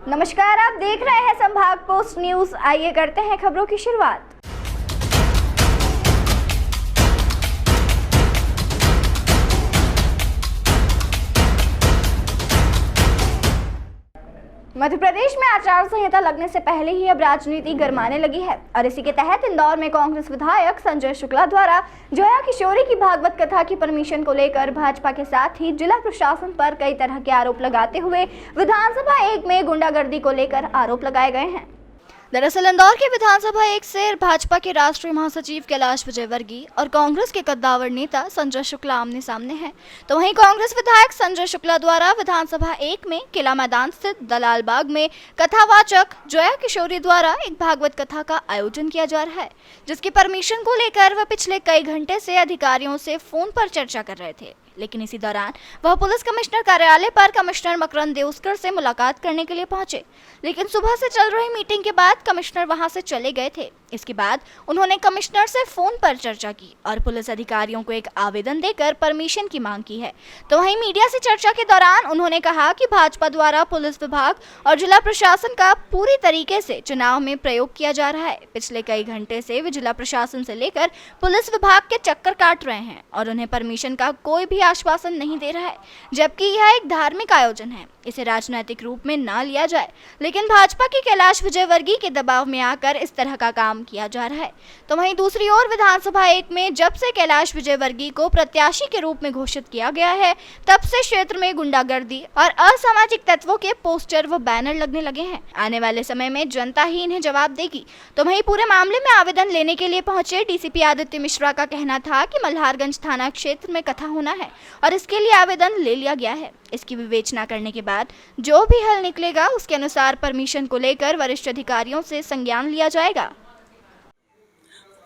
नमस्कार, आप देख रहे हैं संभाग पोस्ट न्यूज। आइए करते हैं खबरों की शुरुआत। मध्य प्रदेश में आचार संहिता लगने से पहले ही अब राजनीति गरमाने लगी है और इसी के तहत इंदौर में कांग्रेस विधायक संजय शुक्ला द्वारा जोया किशोरी की भागवत कथा की परमिशन को लेकर भाजपा के साथ ही जिला प्रशासन पर कई तरह के आरोप लगाते हुए विधानसभा 1 में गुंडागर्दी को लेकर आरोप लगाए गए हैं। दरअसल इंदौर के विधानसभा 1 से भाजपा के राष्ट्रीय महासचिव कैलाश विजयवर्गीय और कांग्रेस के कद्दावर नेता संजय शुक्ला आमने सामने हैं, तो वहीं कांग्रेस विधायक संजय शुक्ला द्वारा विधानसभा 1 में किला मैदान स्थित दलाल बाग में कथावाचक जोया किशोरी द्वारा एक भागवत कथा का आयोजन किया जा रहा है, जिसकी परमिशन को लेकर वह पिछले कई घंटे से अधिकारियों से फोन पर चर्चा कर रहे थे। लेकिन इसी दौरान वह पुलिस कमिश्नर कार्यालय पर कमिश्नर मकरंद देउस्कर से मुलाकात करने के लिए पहुंचे, लेकिन सुबह से चल रही मीटिंग के बाद कमिश्नर वहां से चले गए थे। इसके बाद उन्होंने कमिश्नर से फोन पर चर्चा की और पुलिस अधिकारियों को एक आवेदन देकर परमिशन की मांग की है। तो वहीं मीडिया से चर्चा के दौरान उन्होंने कहा कि भाजपा द्वारा पुलिस विभाग और जिला प्रशासन का पूरी तरीके से चुनाव में प्रयोग किया जा रहा है। पिछले कई घंटे से वे जिला प्रशासन से लेकर पुलिस विभाग के चक्कर काट रहे हैं और उन्हें परमिशन का कोई भी आश्वासन नहीं दे रहा है, जबकि यह एक धार्मिक आयोजन है, इसे राजनीतिक रूप में ना लिया जाए। लेकिन भाजपा के कैलाश विजयवर्गीय के दबाव में आकर इस तरह का काम किया जा रहा है। तो वहीं दूसरी ओर विधानसभा 1 में जब से कैलाश विजयवर्गीय को प्रत्याशी के रूप में घोषित किया गया है, तब से क्षेत्र में गुंडागर्दी और असामाजिक तत्वों के पोस्टर व बैनर लगने लगे हैं। आने वाले समय में जनता ही इन्हें जवाब देगी। तो वहीं पूरे मामले में आवेदन लेने के लिए पहुंचे डीसीपी आदित्य मिश्रा का कहना था कि मल्हारगंज थाना क्षेत्र में कथा होना है और इसके लिए आवेदन ले लिया गया है। इसकी विवेचना करने के बाद जो भी हल निकलेगा उसके अनुसार परमिशन को लेकर वरिष्ठ अधिकारियों से संज्ञान लिया जाएगा।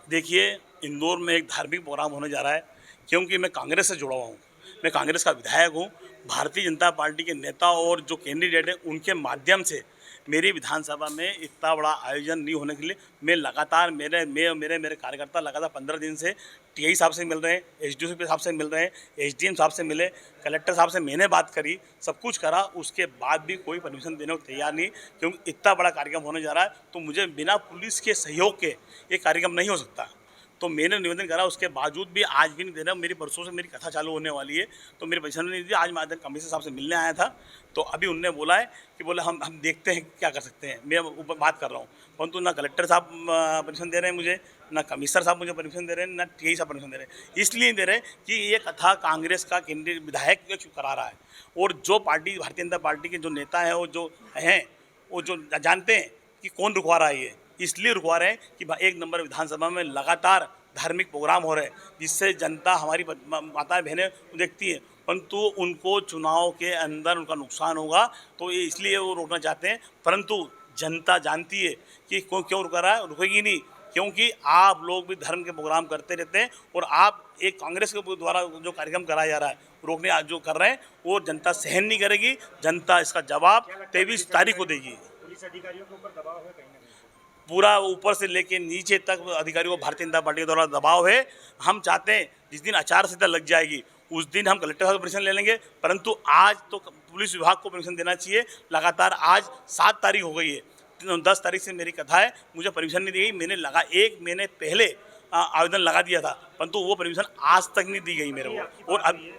देखिए, इंदौर में एक धार्मिक प्रोग्राम होने जा रहा है, क्योंकि मैं कांग्रेस से जुड़ा हुआ हूँ। मैं कांग्रेस का विधायक हूँ। भारतीय जनता पार्टी के नेता और जो कैंडिडेट हैं उनके माध्यम से मेरी विधानसभा में इतना बड़ा आयोजन नहीं होने के लिए मैं लगातार मेरे कार्यकर्ता लगातार 15 दिन से टीआई साहब से मिल रहे हैं, एसडीओ साहब से मिल रहे हैं, एसडीएम साहब से मिले, कलेक्टर साहब से मैंने बात करी, सब कुछ करा। उसके बाद भी कोई परमिशन देने को तैयार नहीं, क्योंकि इतना बड़ा कार्यक्रम होने जा रहा है तो मुझे बिना पुलिस के सहयोग के ये कार्यक्रम नहीं हो सकता। तो मैंने निवेदन करा, उसके बावजूद भी आज भी नहीं दे रहा। मेरी परसों से मेरी कथा चालू होने वाली है, तो मेरी परमिशन नहीं दी। आज मैं कमिश्नर साहब से मिलने आया था, तो अभी उनने बोला है कि बोले हम देखते हैं क्या कर सकते हैं। मैं ऊपर बात कर रहा हूँ, परंतु ना कलेक्टर साहब परमिशन दे रहे हैं मुझे, ना कमिश्नर साहब मुझे परमिशन दे रहे हैं, ना टीआई साहब परमिशन दे रहे हैं। इसलिए दे रहे हैं कि ये कथा कांग्रेस का केंद्रीय विधायक करा रहा है, और जो पार्टी भारतीय जनता पार्टी के जो नेता हैं वो जो जानते हैं कि कौन रुकवा रहा है ये, इसलिए रुकवा रहे हैं कि 1 नंबर विधानसभा में लगातार धार्मिक प्रोग्राम हो रहे हैं, जिससे जनता हमारी माताएं बहनें देखती हैं, परंतु उनको चुनाव के अंदर उनका नुकसान होगा, तो ये इसलिए वो रोकना चाहते हैं। परंतु जनता जानती है कि क्यों रुका रहा है, रुकेगी नहीं, क्योंकि आप लोग भी धर्म के प्रोग्राम करते रहते हैं और आप एक कांग्रेस के द्वारा जो कार्यक्रम कराया जा रहा है रोकने जो कर रहे हैं वो जनता सहन नहीं करेगी। जनता इसका जवाब 23 तारीख को देगी। पुलिस अधिकारियों के ऊपर दबाव है, पूरा ऊपर से लेके नीचे तक अधिकारियों को भारतीय जनता पार्टी के द्वारा दबाव है। हम चाहते हैं जिस दिन आचार संहिता लग जाएगी उस दिन हम कलेक्टर साहब से परमिशन ले लेंगे, परंतु आज तो पुलिस विभाग को परमिशन देना चाहिए। लगातार आज 7 तारीख हो गई है, 10 तारीख से मेरी कथा है, मुझे परमिशन नहीं दी गई। मैंने 1 महीने पहले आवेदन लगा दिया था, परंतु वो परमिशन आज तक नहीं दी गई मेरे को। और अभी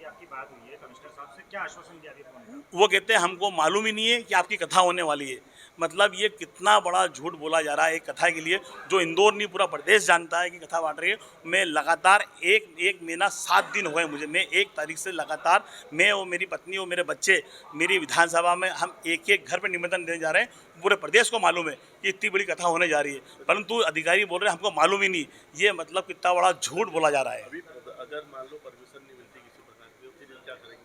आपकी बात हुई है कमिश्नर साहब से, क्या आश्वासन दिया? वो कहते हैं हमको मालूम ही नहीं है कि आपकी कथा होने वाली है। मतलब ये कितना बड़ा झूठ बोला जा रहा है एक कथा के लिए, जो इंदौर नहीं पूरा प्रदेश जानता है कि कथा बांट रही है। मैं लगातार एक महीना 7 दिन हो गए मुझे, मैं 1 तारीख से लगातार, मैं और मेरी पत्नी और मेरे बच्चे मेरी विधानसभा में हम एक घर पर निमंत्रण देने जा रहे हैं। पूरे प्रदेश को मालूम है कि इतनी बड़ी कथा होने जा रही है, परंतु अधिकारी बोल रहे हैं हमको मालूम ही नहीं। ये मतलब कितना बड़ा झूठ बोला जा रहा है। अगर मान लो परमिशन नहीं मिलती किसी प्रकार की, तो फिर क्या करेंगे?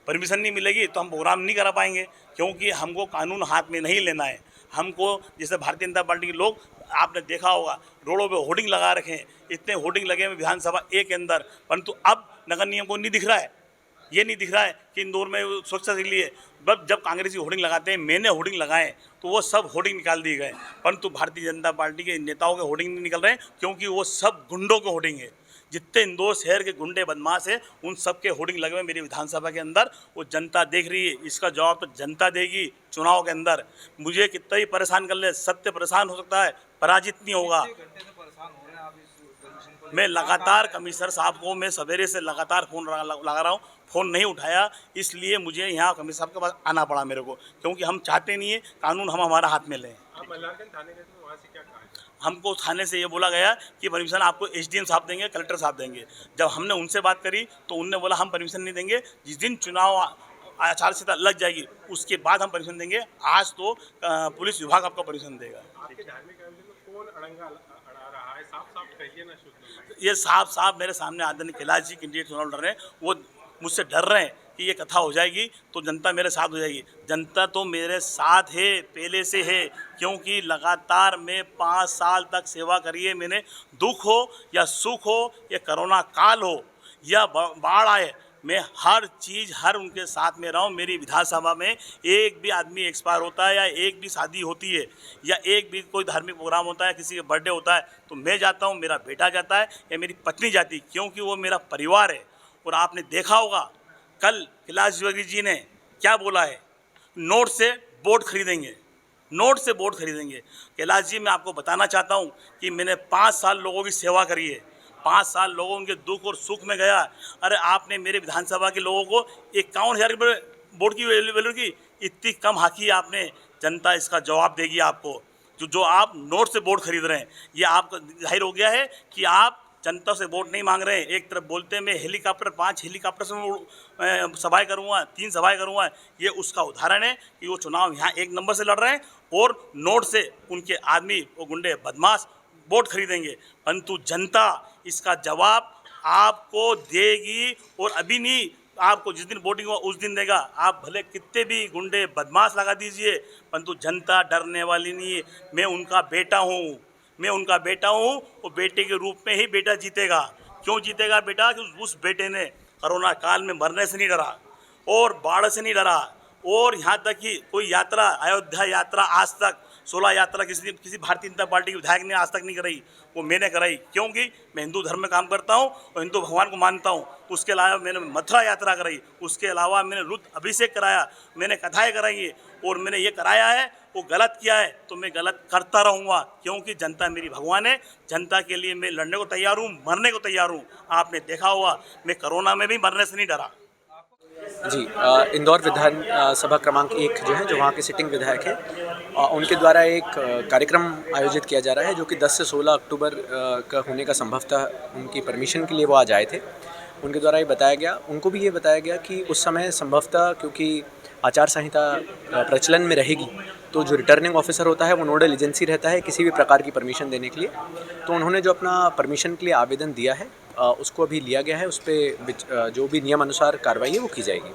परमिशन नहीं मिलेगी तो हम प्रोग्राम नहीं करा पाएंगे, क्योंकि हमको कानून हाथ में नहीं लेना है। हमको जैसे भारतीय जनता पार्टी के लोग, आपने देखा होगा रोडों पे होर्डिंग लगा रखे हैं, इतने होर्डिंग लगे हैं विधानसभा 1 के अंदर, परंतु अब नगर निगम को नहीं दिख रहा है। ये नहीं दिख रहा है कि इंदौर में स्वच्छता के लिए जब कांग्रेसी होर्डिंग लगाते हैं, मैंने होर्डिंग लगाए तो वो सब होर्डिंग निकाल दिए गए, परंतु भारतीय जनता पार्टी के नेताओं के होर्डिंग नहीं निकल रहे हैं, क्योंकि वो सब गुंडों के होर्डिंग है। जितने इंदौर शहर के गुंडे बदमाश हैं उन सब के होर्डिंग लगे हुए मेरी विधानसभा के अंदर। वो जनता देख रही है, इसका जवाब तो जनता देगी चुनाव के अंदर। मुझे कितना ही परेशान कर ले, सत्य परेशान हो सकता है, पराजित नहीं होगा। मैं लगातार कमिश्नर साहब को मैं सवेरे से लगातार फ़ोन लगा रहा हूँ, फ़ोन नहीं उठाया, इसलिए मुझे यहाँ कमिश्नर साहब के पास आना पड़ा मेरे को, क्योंकि हम चाहते नहीं है कानून हम हमारा हाथ में लें। आप मल्हारगंज थाने गए थे, वहाँ से क्या कहा गया? हमको थाने से ये बोला गया कि परमिशन आपको एसडीएम साहब देंगे, कलेक्टर साहब देंगे। जब हमने उनसे बात करी तो उनने बोला हम परमिशन नहीं देंगे, जिस दिन चुनाव आचार संहिता लग जाएगी उसके बाद हम परमिशन देंगे। आज तो पुलिस विभाग आपको परमिशन देगा। आपके धार्मिक आयोजन में कौन अड़ंगा अड़ा रहा है? साफ साफ कहिए ना। शुद्ध ये साहब मेरे सामने आदरणीय कैलाश जी कैंडिडेट चुनाव लड़ रहे हैं, वो मुझसे डर रहे हैं कि ये कथा हो जाएगी तो जनता मेरे साथ हो जाएगी। जनता तो मेरे साथ है, पहले से है, क्योंकि लगातार मैं 5 साल तक सेवा करी है मैंने। दुख हो या सुख हो या कोरोना काल हो या बाढ़ आए, मैं हर चीज़ हर उनके साथ में रहा हूँ। मेरी विधानसभा में एक भी आदमी एक्सपायर होता है या एक भी शादी होती है या एक भी कोई धार्मिक प्रोग्राम होता है, किसी का बर्थडे होता है तो मैं जाता हूँ, मेरा बेटा जाता है या मेरी पत्नी जाती है, क्योंकि वो मेरा परिवार है। और आपने देखा होगा कल कैलाश जी ने क्या बोला है, नोट से वोट खरीदेंगे, नोट से वोट खरीदेंगे। कैलाश जी मैं आपको बताना चाहता हूँ कि मैंने 5 साल लोगों की सेवा करी है, 5 साल लोगों के दुख और सुख में गया। अरे आपने मेरे विधानसभा के लोगों को 51,000 वोट की वैल्यू की इतनी कम हाकी है आपने। जनता इसका जवाब देगी आपको। जो आप नोट से वोट खरीद रहे हैं, ये आपको जाहिर हो गया है कि आप जनता से वोट नहीं मांग रहे हैं। एक तरफ बोलते हैं मैं हेलीकॉप्टर 5 हेलीकॉप्टर से मैं सभाएँ करूँगा, 3 सभाएँ करूँगा, ये उसका उदाहरण है कि वो चुनाव यहाँ 1 नंबर से लड़ रहे हैं और नोट से उनके आदमी वो गुंडे बदमाश वोट खरीदेंगे। परंतु जनता इसका जवाब आपको देगी और अभी नहीं, आपको जिस दिन वोटिंग हुआ उस दिन देगा। आप भले कितने भी गुंडे बदमाश लगा दीजिए, परंतु जनता डरने वाली नहीं है। मैं उनका बेटा हूँ, मैं उनका बेटा हूँ, और बेटे के रूप में ही बेटा जीतेगा। क्यों जीतेगा बेटा? कि उस बेटे ने कोरोना काल में मरने से नहीं डरा और बाढ़ से नहीं डरा, और यहाँ तक कि कोई यात्रा, अयोध्या यात्रा आज तक 16 यात्रा किसी भारतीय जनता पार्टी के विधायक ने आज तक नहीं कराई, वो मैंने कराई, क्योंकि मैं हिंदू धर्म में काम करता हूँ और हिंदू भगवान को मानता हूँ। उसके अलावा मैंने मथुरा यात्रा कराई, उसके अलावा मैंने रुद्र अभिषेक कराया, मैंने कथाएँ कराई है, और मैंने ये कराया है। वो गलत किया है तो मैं गलत करता रहूँगा, क्योंकि जनता मेरी भगवान है। जनता के लिए मैं लड़ने को तैयार हूँ, मरने को तैयार हूँ। आपने देखा होगा मैं कोरोना में भी मरने से नहीं डरा। जी, इंदौर विधानसभा क्रमांक 1 जो है, जो वहाँ के सिटिंग विधायक हैं, उनके द्वारा एक कार्यक्रम आयोजित किया जा रहा है जो कि 10 से 16 अक्टूबर का होने का संभवतः उनकी परमिशन के लिए वो आज आए थे। उनके द्वारा ये बताया गया, उनको भी ये बताया गया कि उस समय संभवतः क्योंकि आचार संहिता प्रचलन में रहेगी तो जो रिटर्निंग ऑफिसर होता है वो नोडल एजेंसी रहता है किसी भी प्रकार की परमिशन देने के लिए। तो उन्होंने जो अपना परमिशन के लिए आवेदन दिया है उसको अभी लिया गया है, उस पर जो भी नियम अनुसार कार्रवाई है वो की जाएगी।